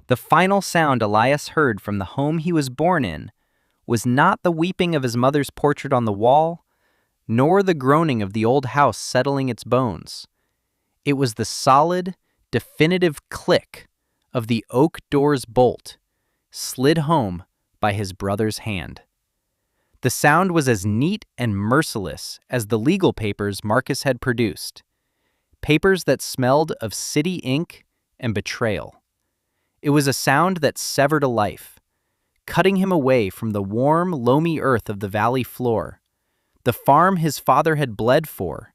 The final sound Elias heard from the home he was born in was not the weeping of his mother's portrait on the wall, nor the groaning of the old house settling its bones. It was the solid, definitive click of the oak door's bolt, slid home by his brother's hand. The sound was as neat and merciless as the legal papers Marcus had produced, papers that smelled of city ink and betrayal. It was a sound that severed a life, cutting him away from the warm, loamy earth of the valley floor, the farm his father had bled for,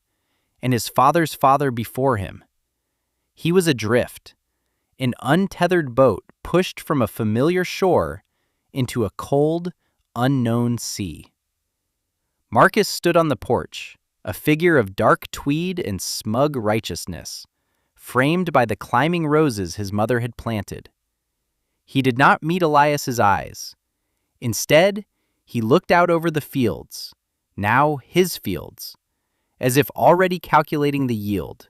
and his father's father before him. He was adrift, an untethered boat pushed from a familiar shore into a cold, unknown sea. Marcus stood on the porch, a figure of dark tweed and smug righteousness, framed by the climbing roses his mother had planted. He did not meet Elias's eyes. Instead, he looked out over the fields, now his fields, as if already calculating the yield.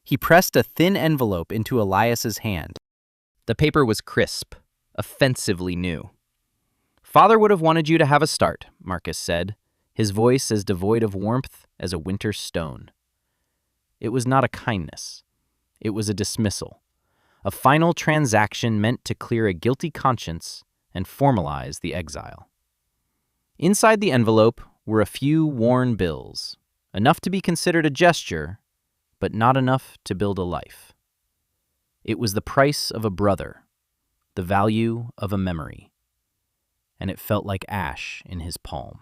He pressed a thin envelope into Elias's hand. The paper was crisp, offensively new. "Father would have wanted you to have a start," Marcus said, his voice as devoid of warmth as a winter stone. It was not a kindness. It was a dismissal, a final transaction meant to clear a guilty conscience and formalize the exile. Inside the envelope were a few worn bills, enough to be considered a gesture, but not enough to build a life. It was the price of a brother, the value of a memory, and it felt like ash in his palm.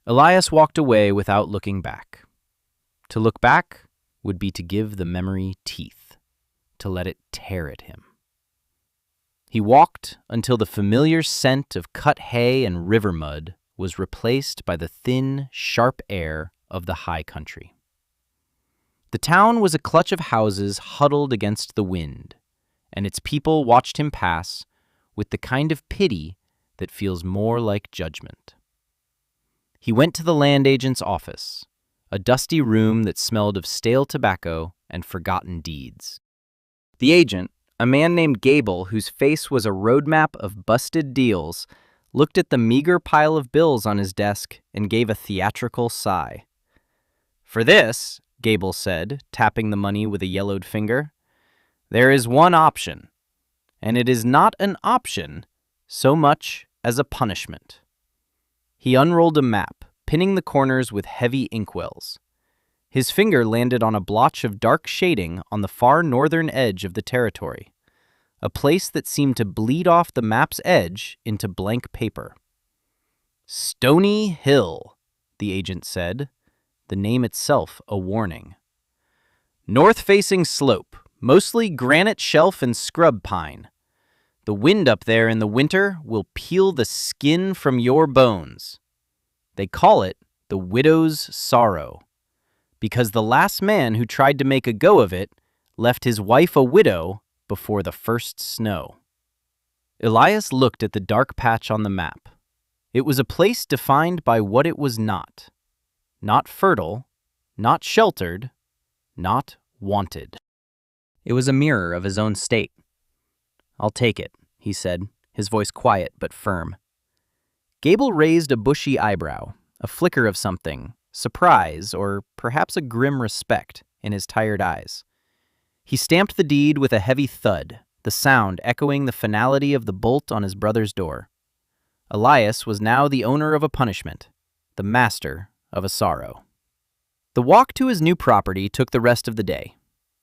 Elias walked away without looking back. To look back would be to give the memory teeth, to let it tear at him. He walked until the familiar scent of cut hay and river mud was replaced by the thin, sharp air of the high country. The town was a clutch of houses huddled against the wind, and its people watched him pass with the kind of pity that feels more like judgment. He went to the land agent's office, a dusty room that smelled of stale tobacco and forgotten deeds. The agent, a man named Gable whose face was a roadmap of busted deals, looked at the meager pile of bills on his desk and gave a theatrical sigh. "For this," Gable said, tapping the money with a yellowed finger, "there is one option, and it is not an option so much as a punishment." He unrolled a map, pinning the corners with heavy inkwells. His finger landed on a blotch of dark shading on the far northern edge of the territory, a place that seemed to bleed off the map's edge into blank paper. "Stony Hill," the agent said, the name itself a warning. "North-facing slope, mostly granite shelf and scrub pine. The wind up there in the winter will peel the skin from your bones. They call it the widow's sorrow, because the last man who tried to make a go of it left his wife a widow before the first snow." Elias looked at the dark patch on the map. It was a place defined by what it was not. Not fertile, not sheltered, not wanted. It was a mirror of his own state. "I'll take it," he said, his voice quiet but firm. Gable raised a bushy eyebrow, a flicker of something, surprise or perhaps a grim respect, in his tired eyes. He stamped the deed with a heavy thud, the sound echoing the finality of the bolt on his brother's door. Elias was now the owner of a punishment, the master of a sorrow. The walk to his new property took the rest of the day.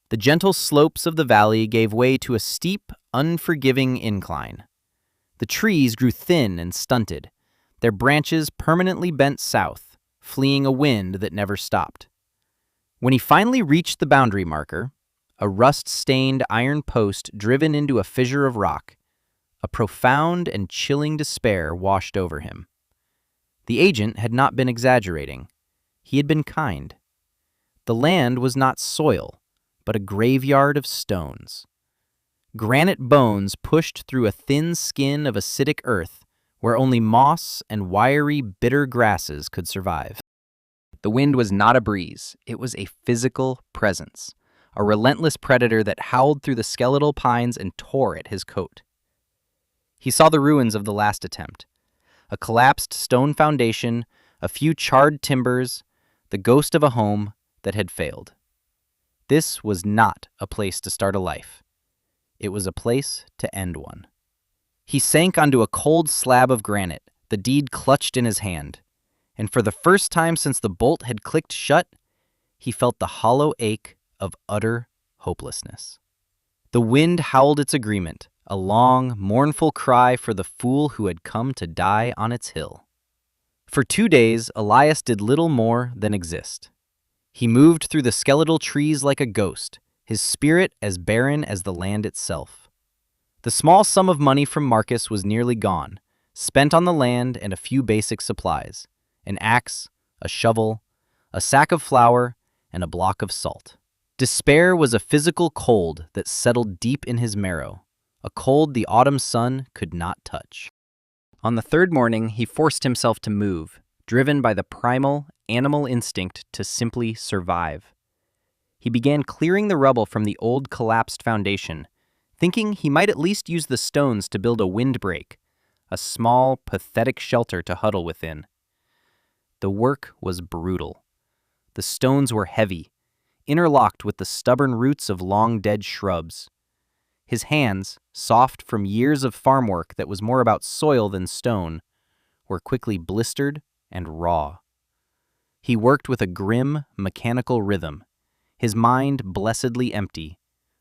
The gentle slopes of the valley gave way to a steep, unforgiving incline. The trees grew thin and stunted, their branches permanently bent south, fleeing a wind that never stopped. When he finally reached the boundary marker, a rust-stained iron post driven into a fissure of rock, a profound and chilling despair washed over him. The agent had not been exaggerating. He had been kind. The land was not soil, but a graveyard of stones. Granite bones pushed through a thin skin of acidic earth where only moss and wiry, bitter grasses could survive. The wind was not a breeze. It was a physical presence, a relentless predator that howled through the skeletal pines and tore at his coat. He saw the ruins of the last attempt, a collapsed stone foundation, a few charred timbers, the ghost of a home that had failed. This was not a place to start a life. It was a place to end one. He sank onto a cold slab of granite, the deed clutched in his hand, and for the first time since the bolt had clicked shut, he felt the hollow ache of utter hopelessness. The wind howled its agreement, a long, mournful cry for the fool who had come to die on its hill. For 2 days, Elias did little more than exist. He moved through the skeletal trees like a ghost, his spirit as barren as the land itself. The small sum of money from Marcus was nearly gone, spent on the land and a few basic supplies: an axe, a shovel, a sack of flour, and a block of salt. Despair was a physical cold that settled deep in his marrow, a cold the autumn sun could not touch. On the third morning, he forced himself to move, driven by the primal, animal instinct to simply survive. He began clearing the rubble from the old collapsed foundation, thinking he might at least use the stones to build a windbreak, a small, pathetic shelter to huddle within. The work was brutal. The stones were heavy, interlocked with the stubborn roots of long-dead shrubs. His hands, soft from years of farm work that was more about soil than stone, were quickly blistered and raw. He worked with a grim, mechanical rhythm, his mind blessedly empty,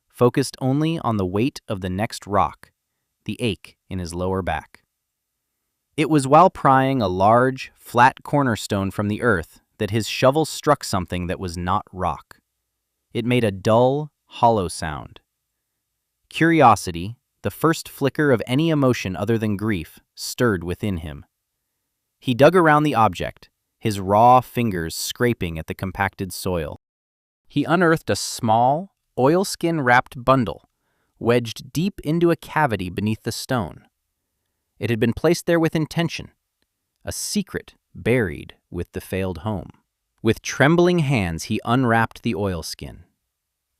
focused only on the weight of the next rock, the ache in his lower back. It was while prying a large, flat cornerstone from the earth that his shovel struck something that was not rock. It made a dull, hollow sound. Curiosity, the first flicker of any emotion other than grief, stirred within him. He dug around the object, his raw fingers scraping at the compacted soil. He unearthed a small, oilskin-wrapped bundle, wedged deep into a cavity beneath the stone. It had been placed there with intention, a secret buried with the failed home. With trembling hands, he unwrapped the oilskin.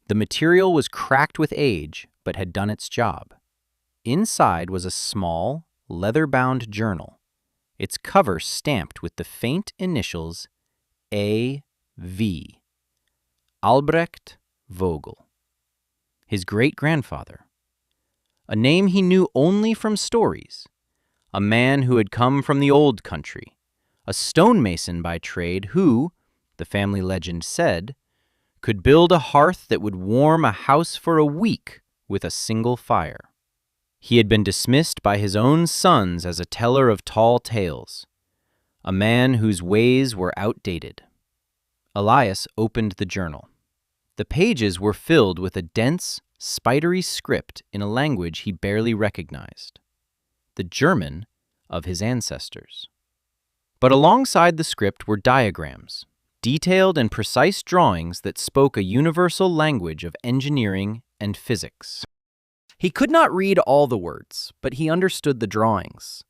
The material was cracked with age, but had done its job. Inside was a small, leather-bound journal, its cover stamped with the faint initials A.V. Albrecht Vogel. His great-grandfather. A name he knew only from stories. A man who had come from the old country. A stonemason by trade who, the family legend said, could build a hearth that would warm a house for a week with a single fire. He had been dismissed by his own sons as a teller of tall tales, a man whose ways were outdated. Elias opened the journal. The pages were filled with a dense, spidery script in a language he barely recognized, the German of his ancestors. But alongside the script were diagrams, detailed and precise drawings that spoke a universal language of engineering and physics. He could not read all the words, but he understood the drawings.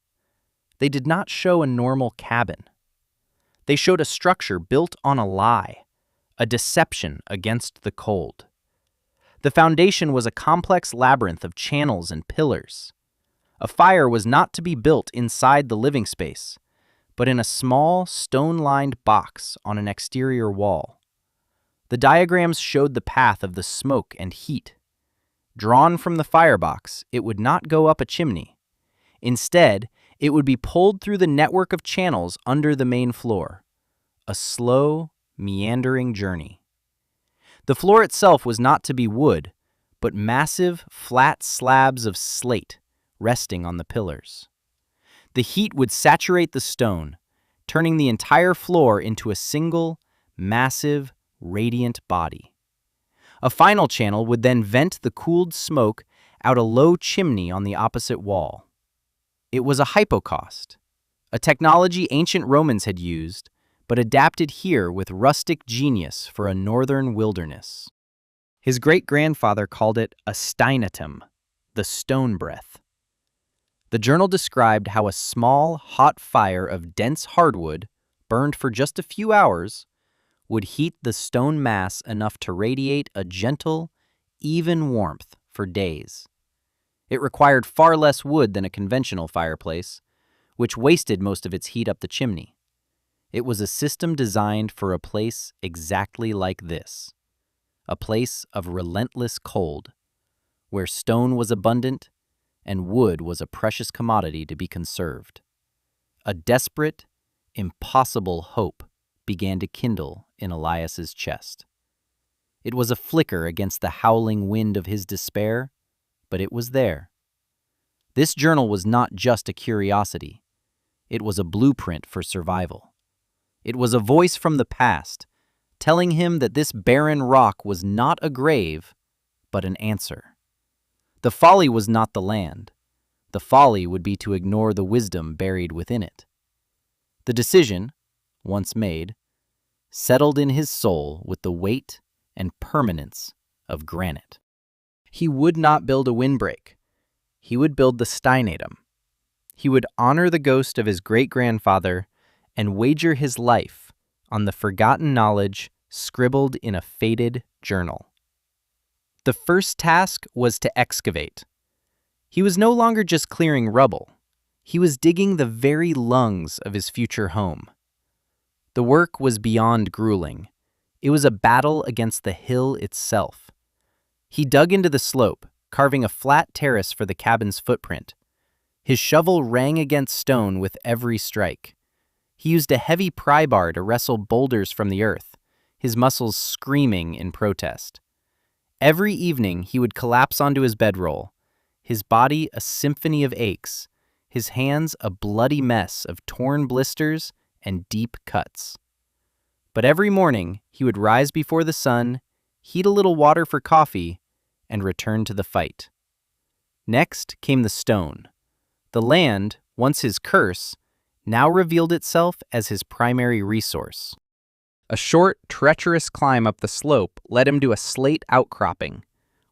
They did not show a normal cabin. They showed a structure built on a lie, a deception against the cold. The foundation was a complex labyrinth of channels and pillars. A fire was not to be built inside the living space, but in a small, stone-lined box on an exterior wall. The diagrams showed the path of the smoke and heat. Drawn from the firebox, it would not go up a chimney. Instead, it would be pulled through the network of channels under the main floor. A slow, meandering journey. The floor itself was not to be wood, but massive, flat slabs of slate resting on the pillars. The heat would saturate the stone, turning the entire floor into a single, massive, radiant body. A final channel would then vent the cooled smoke out a low chimney on the opposite wall. It was a hypocaust, a technology ancient Romans had used, but adapted here with rustic genius for a northern wilderness. His great-grandfather called it a steinatum, the stone breath. The journal described how a small, hot fire of dense hardwood, burned for just a few hours, would heat the stone mass enough to radiate a gentle, even warmth for days. It required far less wood than a conventional fireplace, which wasted most of its heat up the chimney. It was a system designed for a place exactly like this, a place of relentless cold, where stone was abundant and wood was a precious commodity to be conserved. A desperate, impossible hope began to kindle in Elias's chest. It was a flicker against the howling wind of his despair, but it was there. This journal was not just a curiosity. It was a blueprint for survival. It was a voice from the past, telling him that this barren rock was not a grave, but an answer. The folly was not the land. The folly would be to ignore the wisdom buried within it. The decision, once made, settled in his soul with the weight and permanence of granite. He would not build a windbreak. He would build the Steinatum. He would honor the ghost of his great-grandfather and wager his life on the forgotten knowledge scribbled in a faded journal. The first task was to excavate. He was no longer just clearing rubble. He was digging the very lungs of his future home. The work was beyond grueling. It was a battle against the hill itself. He dug into the slope, carving a flat terrace for the cabin's footprint. His shovel rang against stone with every strike. He used a heavy pry bar to wrestle boulders from the earth, his muscles screaming in protest. Every evening he would collapse onto his bedroll, his body a symphony of aches, his hands a bloody mess of torn blisters and deep cuts. But every morning he would rise before the sun, heat a little water for coffee, and return to the fight. Next came the stone. The land, once his curse, now revealed itself as his primary resource. A short, treacherous climb up the slope led him to a slate outcropping,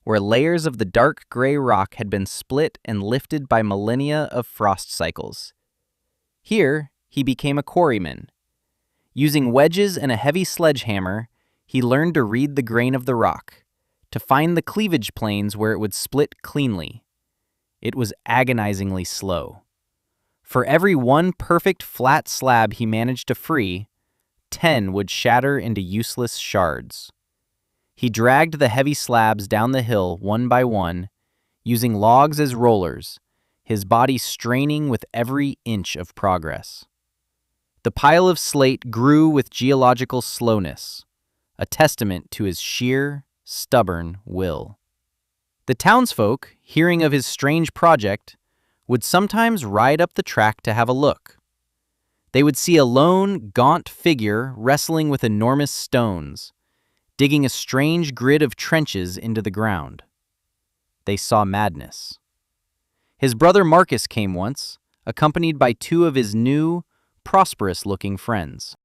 where layers of the dark gray rock had been split and lifted by millennia of frost cycles. Here, he became a quarryman. Using wedges and a heavy sledgehammer, he learned to read the grain of the rock, to find the cleavage planes where it would split cleanly. It was agonizingly slow. For every one perfect flat slab he managed to free, 10 would shatter into useless shards. He dragged the heavy slabs down the hill one by one, using logs as rollers, his body straining with every inch of progress. The pile of slate grew with geological slowness, a testament to his sheer, stubborn will. The townsfolk, hearing of his strange project, would sometimes ride up the track to have a look. They would see a lone, gaunt figure wrestling with enormous stones, digging a strange grid of trenches into the ground. They saw madness. His brother Marcus came once, accompanied by 2 of his new, prosperous-looking friends.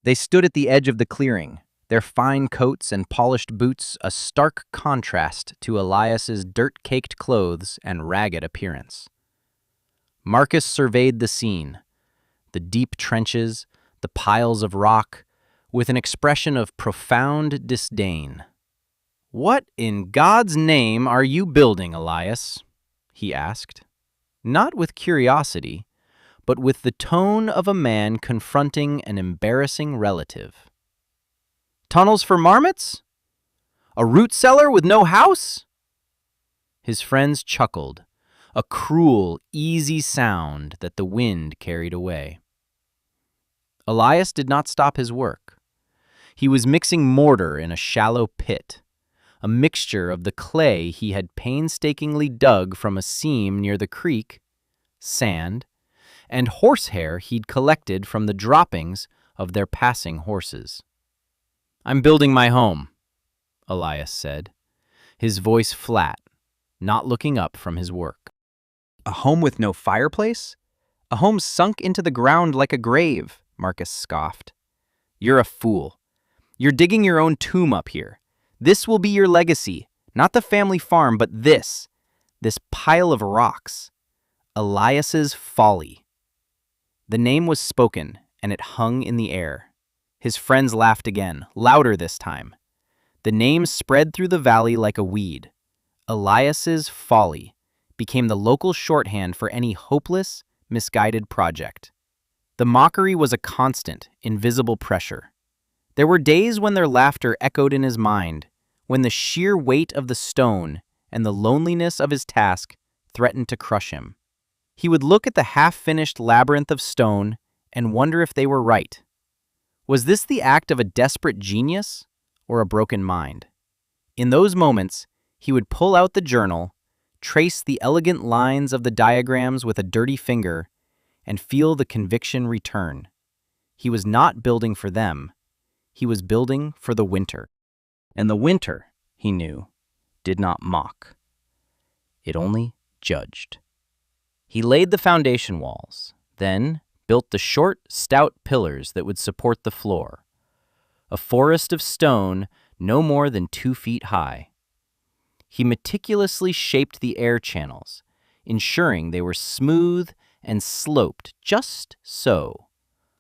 They stood at the edge of the clearing, their fine coats and polished boots a stark contrast to Elias's dirt-caked clothes and ragged appearance. Marcus surveyed the scene, the deep trenches, the piles of rock, with an expression of profound disdain. "What in God's name are you building, Elias?" he asked, not with curiosity, but with the tone of a man confronting an embarrassing relative. "Tunnels for marmots? A root cellar with no house?" His friends chuckled, a cruel, easy sound that the wind carried away. Elias did not stop his work. He was mixing mortar in a shallow pit, a mixture of the clay he had painstakingly dug from a seam near the creek, sand, and horsehair he'd collected from the droppings of their passing horses. "I'm building my home," Elias said, his voice flat, not looking up from his work. "A home with no fireplace? A home sunk into the ground like a grave," Marcus scoffed. "You're a fool. You're digging your own tomb up here. This will be your legacy, not the family farm, but this pile of rocks. Elias's folly." The name was spoken, and it hung in the air. His friends laughed again, louder this time. The name spread through the valley like a weed. Elias's Folly became the local shorthand for any hopeless, misguided project. The mockery was a constant, invisible pressure. There were days when their laughter echoed in his mind, when the sheer weight of the stone and the loneliness of his task threatened to crush him. He would look at the half-finished labyrinth of stone and wonder if they were right. Was this the act of a desperate genius or a broken mind? In those moments, he would pull out the journal, trace the elegant lines of the diagrams with a dirty finger, and feel the conviction return. He was not building for them. He was building for the winter. And the winter, he knew, did not mock. It only judged. He laid the foundation walls, then built the short, stout pillars that would support the floor. A forest of stone no more than 2 feet high. He meticulously shaped the air channels, ensuring they were smooth and sloped just so,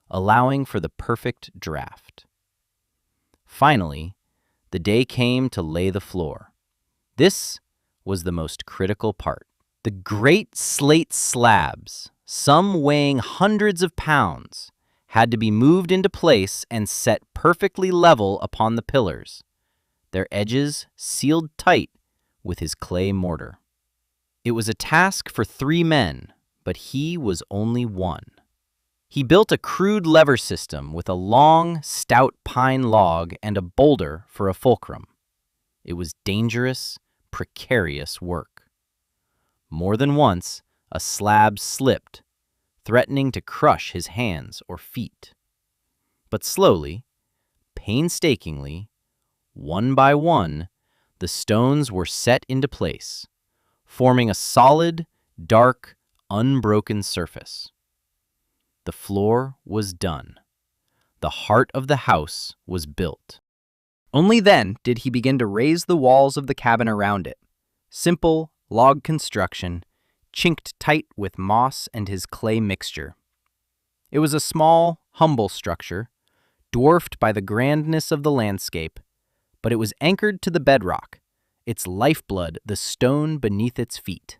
allowing for the perfect draft. Finally, the day came to lay the floor. This was the most critical part. The great slate slabs, some weighing hundreds of pounds, had to be moved into place and set perfectly level upon the pillars, their edges sealed tight with his clay mortar. It was a task for 3 men, but he was only one. He built a crude lever system with a long, stout pine log and a boulder for a fulcrum. It was dangerous, precarious work. More than once, a slab slipped, threatening to crush his hands or feet. But slowly, painstakingly, one by one, the stones were set into place, forming a solid, dark, unbroken surface. The floor was done. The heart of the house was built. Only then did he begin to raise the walls of the cabin around it. Simple, log construction, chinked tight with moss and his clay mixture. It was a small, humble structure, dwarfed by the grandness of the landscape, but it was anchored to the bedrock, its lifeblood the stone beneath its feet.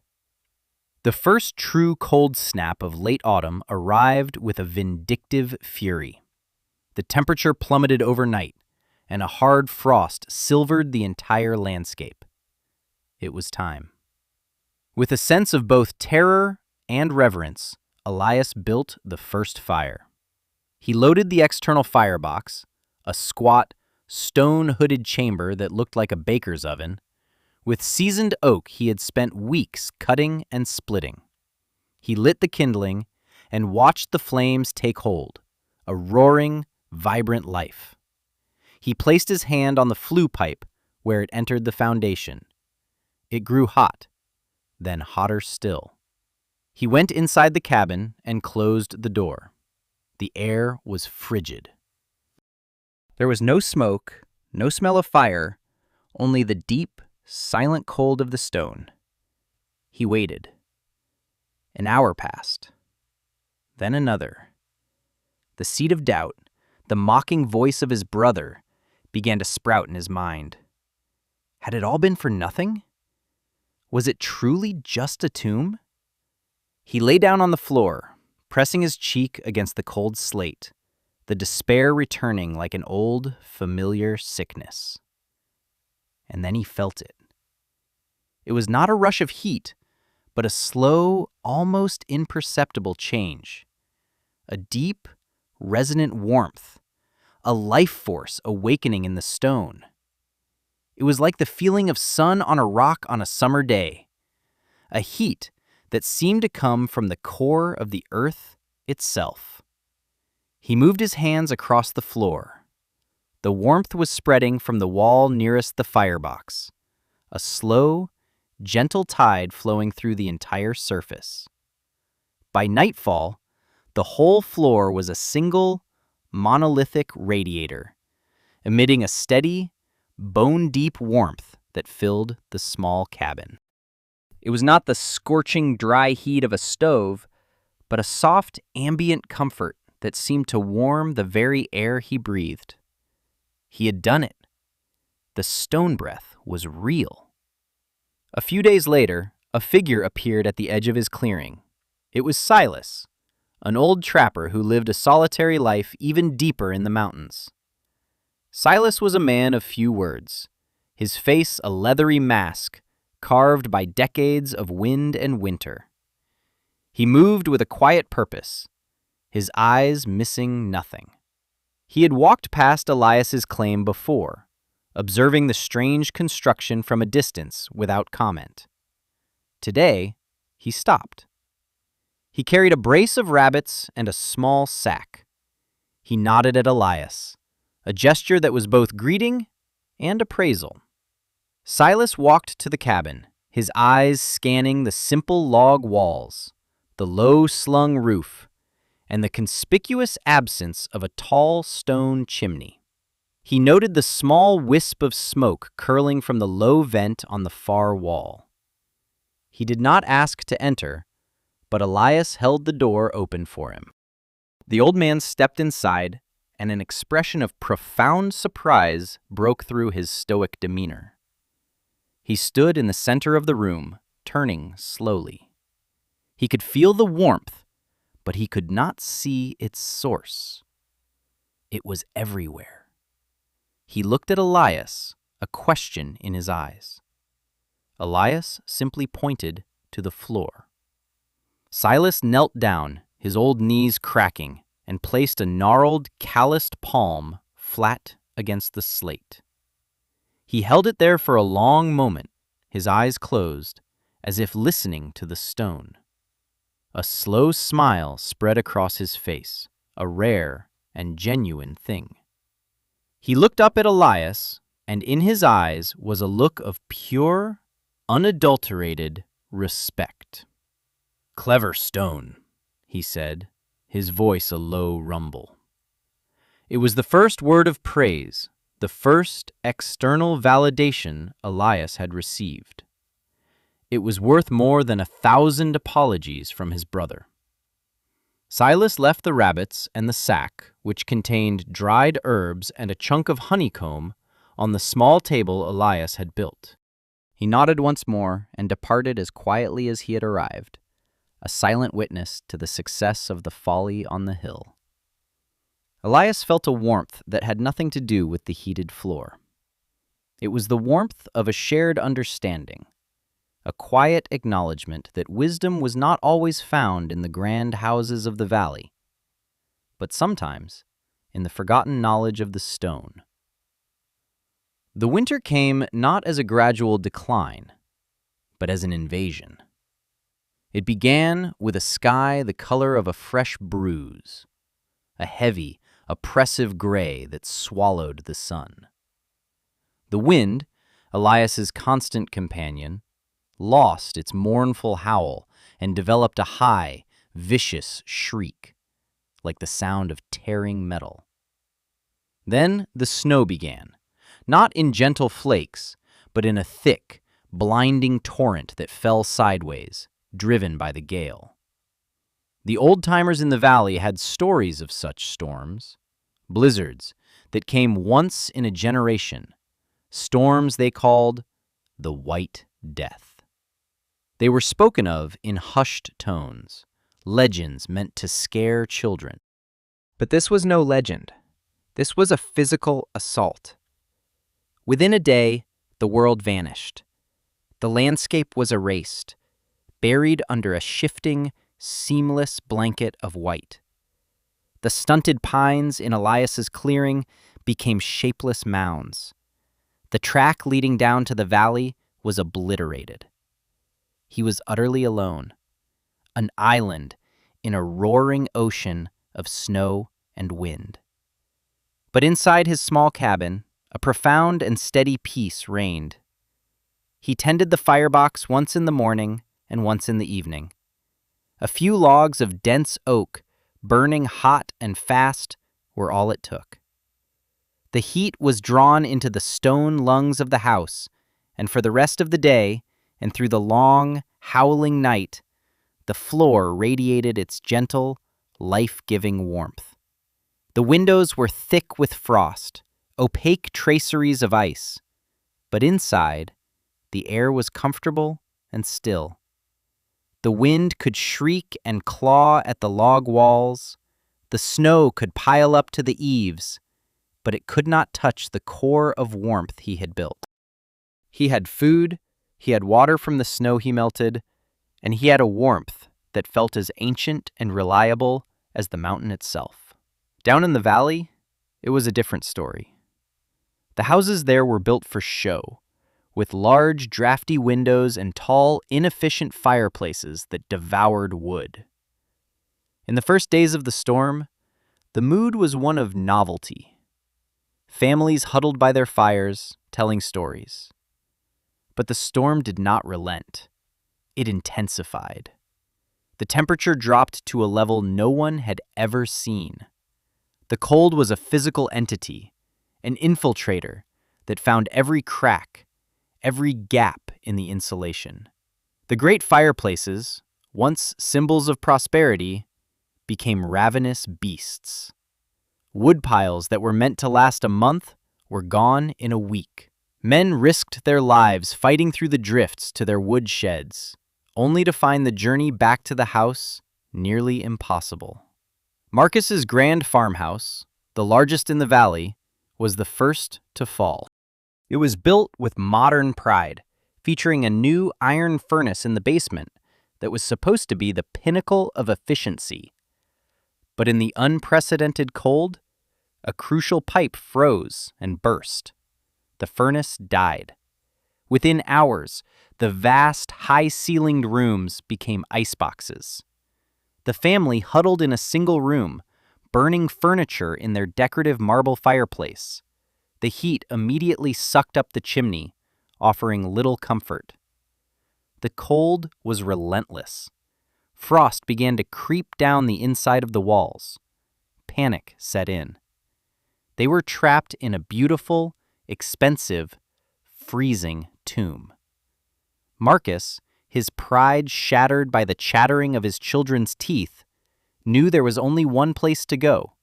The first true cold snap of late autumn arrived with a vindictive fury. The temperature plummeted overnight, and a hard frost silvered the entire landscape. It was time. With a sense of both terror and reverence, Elias built the first fire. He loaded the external firebox, a squat, stone-hooded chamber that looked like a baker's oven, with seasoned oak he had spent weeks cutting and splitting. He lit the kindling and watched the flames take hold, a roaring, vibrant life. He placed his hand on the flue pipe where it entered the foundation. It grew hot, then hotter still. He went inside the cabin and closed the door. The air was frigid. There was no smoke, no smell of fire, only the deep, silent cold of the stone. He waited. An hour passed. Then another. The seed of doubt, the mocking voice of his brother, began to sprout in his mind. Had it all been for nothing? Was it truly just a tomb? He lay down on the floor, pressing his cheek against the cold slate, the despair returning like an old, familiar sickness. And then he felt it. It was not a rush of heat, but a slow, almost imperceptible change. A deep, resonant warmth, a life force awakening in the stone. It was like the feeling of sun on a rock on a summer day, a heat that seemed to come from the core of the earth itself. He moved his hands across the floor. The warmth was spreading from the wall nearest the firebox, a slow, gentle tide flowing through the entire surface. By nightfall, the whole floor was a single, monolithic radiator, emitting a steady, bone-deep warmth that filled the small cabin. It was not the scorching, dry heat of a stove, but a soft, ambient comfort that seemed to warm the very air he breathed. He had done it. The stone breath was real. A few days later, a figure appeared at the edge of his clearing. It was Silas, an old trapper who lived a solitary life even deeper in the mountains. Silas was a man of few words, his face a leathery mask carved by decades of wind and winter. He moved with a quiet purpose, his eyes missing nothing. He had walked past Elias's claim before, observing the strange construction from a distance without comment. Today, he stopped. He carried a brace of rabbits and a small sack. He nodded at Elias, a gesture that was both greeting and appraisal. Silas walked to the cabin, his eyes scanning the simple log walls, the low-slung roof, and the conspicuous absence of a tall stone chimney. He noted the small wisp of smoke curling from the low vent on the far wall. He did not ask to enter, but Elias held the door open for him. The old man stepped inside, and an expression of profound surprise broke through his stoic demeanor. He stood in the center of the room, turning slowly. He could feel the warmth, but he could not see its source. It was everywhere. He looked at Elias, a question in his eyes. Elias simply pointed to the floor. Silas knelt down, his old knees cracking, and placed a gnarled, calloused palm flat against the slate. He held it there for a long moment, his eyes closed, as if listening to the stone. A slow smile spread across his face, a rare and genuine thing. He looked up at Elias, and in his eyes was a look of pure, unadulterated respect. "Clever stone," he said, his voice a low rumble. It was the first word of praise, the first external validation Elias had received. It was worth more than 1,000 apologies from his brother. Silas left the rabbits and the sack, which contained dried herbs and a chunk of honeycomb, on the small table Elias had built. He nodded once more and departed as quietly as he had arrived, a silent witness to the success of the folly on the hill. Elias felt a warmth that had nothing to do with the heated floor. It was the warmth of a shared understanding, a quiet acknowledgement that wisdom was not always found in the grand houses of the valley, but sometimes in the forgotten knowledge of the stone. The winter came not as a gradual decline, but as an invasion. It began with a sky the color of a fresh bruise, a heavy, oppressive gray that swallowed the sun. The wind, Elias's constant companion, lost its mournful howl and developed a high, vicious shriek, like the sound of tearing metal. Then the snow began, not in gentle flakes, but in a thick, blinding torrent that fell sideways, driven by the gale. The old-timers in the valley had stories of such storms, blizzards that came once in a generation, storms they called the White Death. They were spoken of in hushed tones, legends meant to scare children. But this was no legend. This was a physical assault. Within a day, the world vanished. The landscape was erased, buried under a shifting, seamless blanket of white. The stunted pines in Elias's clearing became shapeless mounds. The track leading down to the valley was obliterated. He was utterly alone, an island in a roaring ocean of snow and wind. But inside his small cabin, a profound and steady peace reigned. He tended the firebox once in the morning and once in the evening. A few logs of dense oak, burning hot and fast, were all it took. The heat was drawn into the stone lungs of the house, and for the rest of the day, and through the long, howling night, the floor radiated its gentle, life-giving warmth. The windows were thick with frost, opaque traceries of ice, but inside, the air was comfortable and still. The wind could shriek and claw at the log walls. The snow could pile up to the eaves, but it could not touch the core of warmth he had built. He had food, he had water from the snow he melted, and he had a warmth that felt as ancient and reliable as the mountain itself. Down in the valley, it was a different story. The houses there were built for show, with large, drafty windows and tall, inefficient fireplaces that devoured wood. In the first days of the storm, the mood was one of novelty. Families huddled by their fires, telling stories. But the storm did not relent. It intensified. The temperature dropped to a level no one had ever seen. The cold was a physical entity, an infiltrator that found every crack, every gap in the insulation. The great fireplaces, once symbols of prosperity, became ravenous beasts. Wood piles that were meant to last a month were gone in a week. Men risked their lives fighting through the drifts to their wood sheds, only to find the journey back to the house nearly impossible. Marcus's grand farmhouse, the largest in the valley, was the first to fall. It was built with modern pride, featuring a new iron furnace in the basement that was supposed to be the pinnacle of efficiency. But in the unprecedented cold, a crucial pipe froze and burst. The furnace died. Within hours, the vast, high-ceilinged rooms became iceboxes. The family huddled in a single room, burning furniture in their decorative marble fireplace. The heat immediately sucked up the chimney, offering little comfort. The cold was relentless. Frost began to creep down the inside of the walls. Panic set in. They were trapped in a beautiful, expensive, freezing tomb. Marcus, his pride shattered by the chattering of his children's teeth, knew there was only one place to go.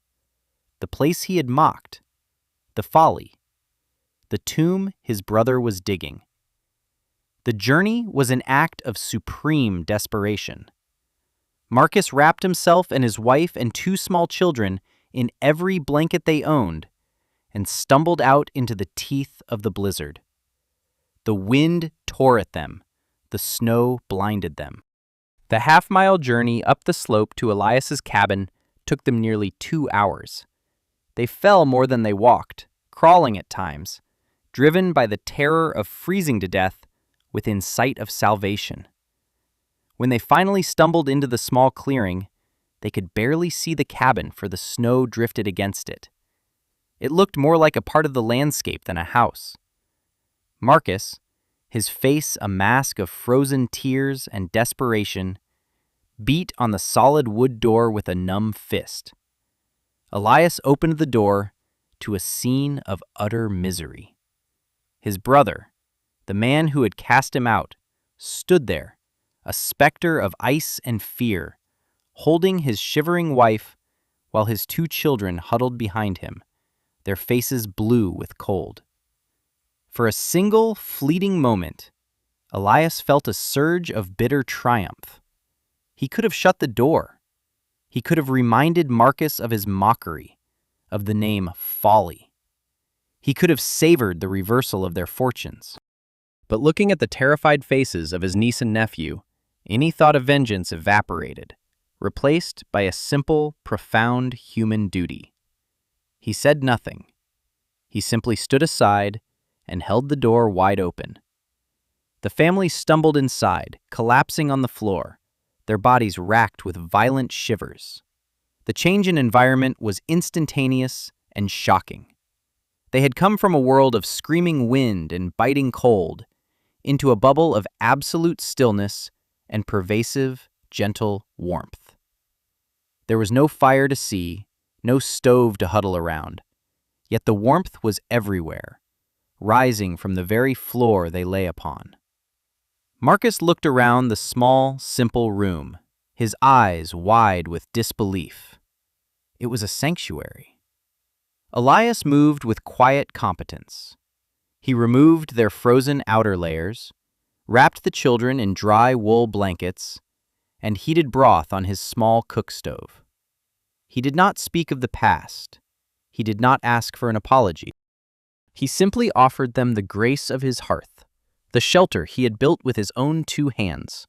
The place he had mocked. The folly. The tomb his brother was digging. The journey was an act of supreme desperation. Marcus wrapped himself and his wife and 2 small children in every blanket they owned and stumbled out into the teeth of the blizzard. The wind tore at them. The snow blinded them. The half-mile journey up the slope to Elias's cabin took them nearly 2 hours. They fell more than they walked, crawling at times, driven by the terror of freezing to death within sight of salvation. When they finally stumbled into the small clearing, they could barely see the cabin for the snow drifted against it. It looked more like a part of the landscape than a house. Marcus, his face a mask of frozen tears and desperation, beat on the solid wood door with a numb fist. Elias opened the door to a scene of utter misery. His brother, the man who had cast him out, stood there, a specter of ice and fear, holding his shivering wife while his 2 children huddled behind him, their faces blue with cold. For a single, fleeting moment, Elias felt a surge of bitter triumph. He could have shut the door. He could have reminded Marcus of his mockery, of the name folly. He could have savored the reversal of their fortunes. But looking at the terrified faces of his niece and nephew, any thought of vengeance evaporated, replaced by a simple, profound human duty. He said nothing. He simply stood aside and held the door wide open. The family stumbled inside, collapsing on the floor, their bodies racked with violent shivers. The change in environment was instantaneous and shocking. They had come from a world of screaming wind and biting cold into a bubble of absolute stillness and pervasive, gentle warmth. There was no fire to see, no stove to huddle around, yet the warmth was everywhere, rising from the very floor they lay upon. Marcus looked around the small, simple room. his eyes wide with disbelief. It was a sanctuary. Elias moved with quiet competence. He removed their frozen outer layers, wrapped the children in dry wool blankets, and heated broth on his small cook stove. He did not speak of the past. He did not ask for an apology. He simply offered them the grace of his hearth, the shelter he had built with his own 2 hands.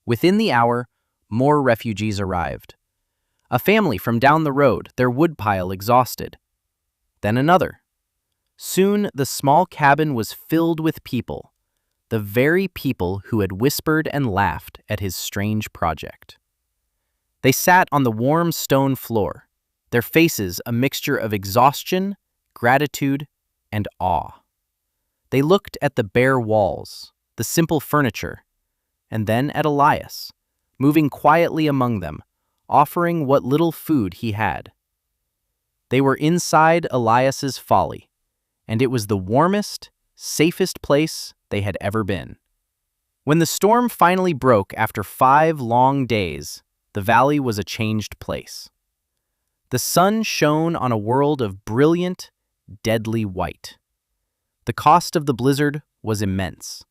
Within the hour, more refugees arrived. A family from down the road, their woodpile exhausted. Then another. Soon the small cabin was filled with people, the very people who had whispered and laughed at his strange project. They sat on the warm stone floor, their faces a mixture of exhaustion, gratitude, and awe. They looked at the bare walls, the simple furniture, and then at Elias, moving quietly among them, offering what little food he had. They were inside Elias's folly, and it was the warmest, safest place they had ever been. When the storm finally broke after 5 long days, the valley was a changed place. The sun shone on a world of brilliant, deadly white. The cost of the blizzard was immense.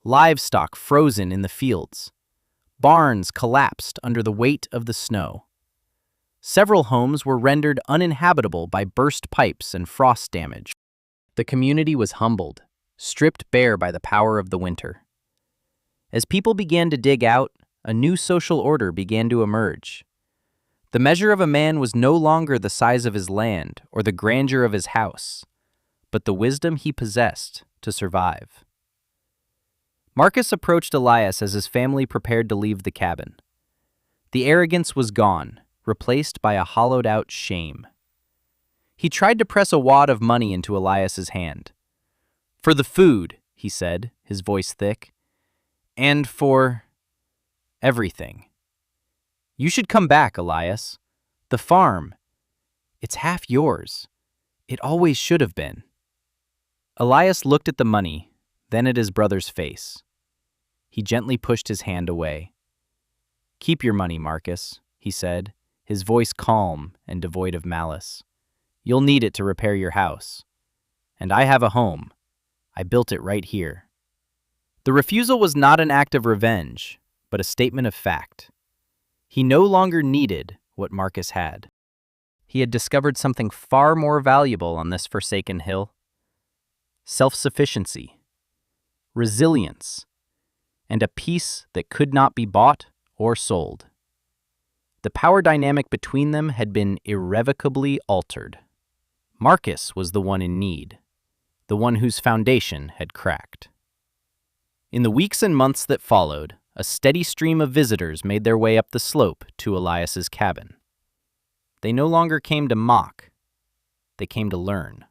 Livestock frozen in the fields. Barns collapsed under the weight of the snow. Several homes were rendered uninhabitable by burst pipes and frost damage. The community was humbled, stripped bare by the power of the winter. As people began to dig out, a new social order began to emerge. The measure of a man was no longer the size of his land or the grandeur of his house, but the wisdom he possessed to survive. Marcus approached Elias as his family prepared to leave the cabin. The arrogance was gone, replaced by a hollowed-out shame. He tried to press a wad of money into Elias's hand. "For the food," he said, his voice thick, "and for everything. You should come back, Elias. The farm, it's half yours. It always should have been." Elias looked at the money, then at his brother's face. He gently pushed his hand away. "Keep your money, Marcus," he said, his voice calm and devoid of malice. "You'll need it to repair your house. And I have a home. I built it right here." The refusal was not an act of revenge, but a statement of fact. He no longer needed what Marcus had. He had discovered something far more valuable on this forsaken hill: self-sufficiency, resilience, and a peace that could not be bought or sold. The power dynamic between them had been irrevocably altered. Marcus was the one in need, the one whose foundation had cracked. In the weeks and months that followed, a steady stream of visitors made their way up the slope to Elias's cabin. They no longer came to mock. They came to learn.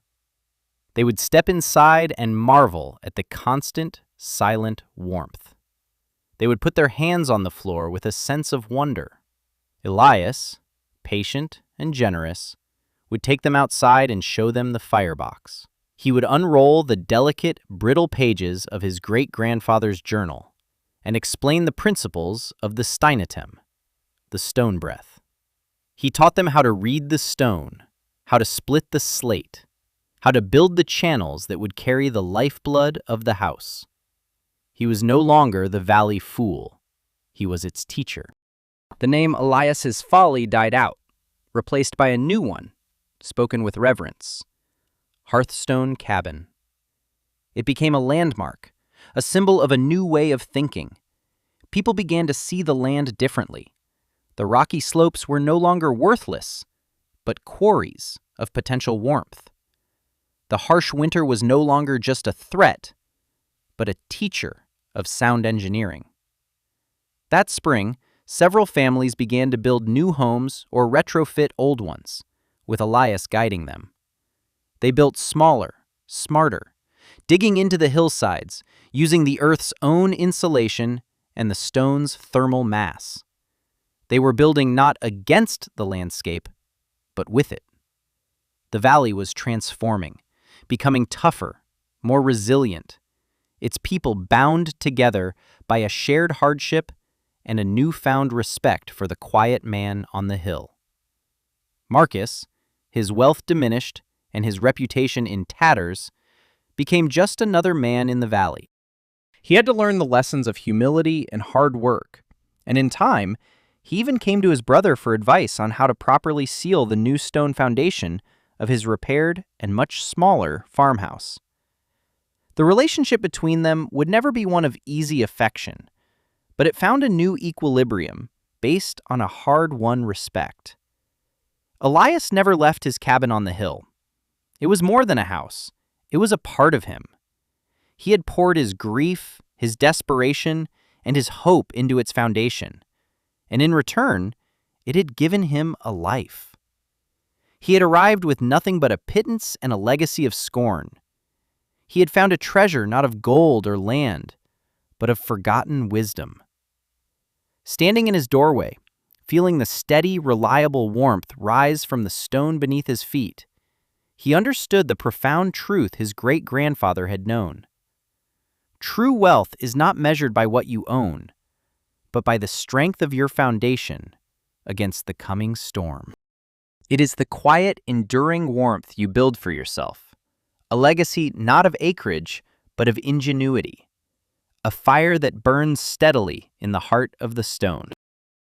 They would step inside and marvel at the constant, silent warmth. They would put their hands on the floor with a sense of wonder. Elias, patient and generous, would take them outside and show them the firebox. He would unroll the delicate, brittle pages of his great-grandfather's journal and explain the principles of the steinatem, the stone breath. He taught them how to read the stone, how to split the slate, how to build the channels that would carry the lifeblood of the house. He was no longer the valley fool. He was its teacher. The name Elias's Folly died out, replaced by a new one, spoken with reverence: Hearthstone Cabin. It became a landmark, a symbol of a new way of thinking. People began to see the land differently. The rocky slopes were no longer worthless, but quarries of potential warmth. The harsh winter was no longer just a threat, but a teacher of sound engineering. That spring, several families began to build new homes or retrofit old ones, with Elias guiding them. They built smaller, smarter, digging into the hillsides, using the earth's own insulation and the stone's thermal mass. They were building not against the landscape, but with it. The valley was transforming, becoming tougher, more resilient, its people bound together by a shared hardship and a newfound respect for the quiet man on the hill. Marcus, his wealth diminished and his reputation in tatters, became just another man in the valley. He had to learn the lessons of humility and hard work, and in time, he even came to his brother for advice on how to properly seal the new stone foundation of his repaired and much smaller farmhouse. The relationship between them would never be one of easy affection, but it found a new equilibrium based on a hard-won respect. Elias never left his cabin on the hill. It was more than a house. It was a part of him. He had poured his grief, his desperation, and his hope into its foundation, and in return, it had given him a life. He had arrived with nothing but a pittance and a legacy of scorn. He had found a treasure not of gold or land, but of forgotten wisdom. Standing in his doorway, feeling the steady, reliable warmth rise from the stone beneath his feet, he understood the profound truth his great-grandfather had known. True wealth is not measured by what you own, but by the strength of your foundation against the coming storm. It is the quiet, enduring warmth you build for yourself, a legacy not of acreage, but of ingenuity, a fire that burns steadily in the heart of the stone.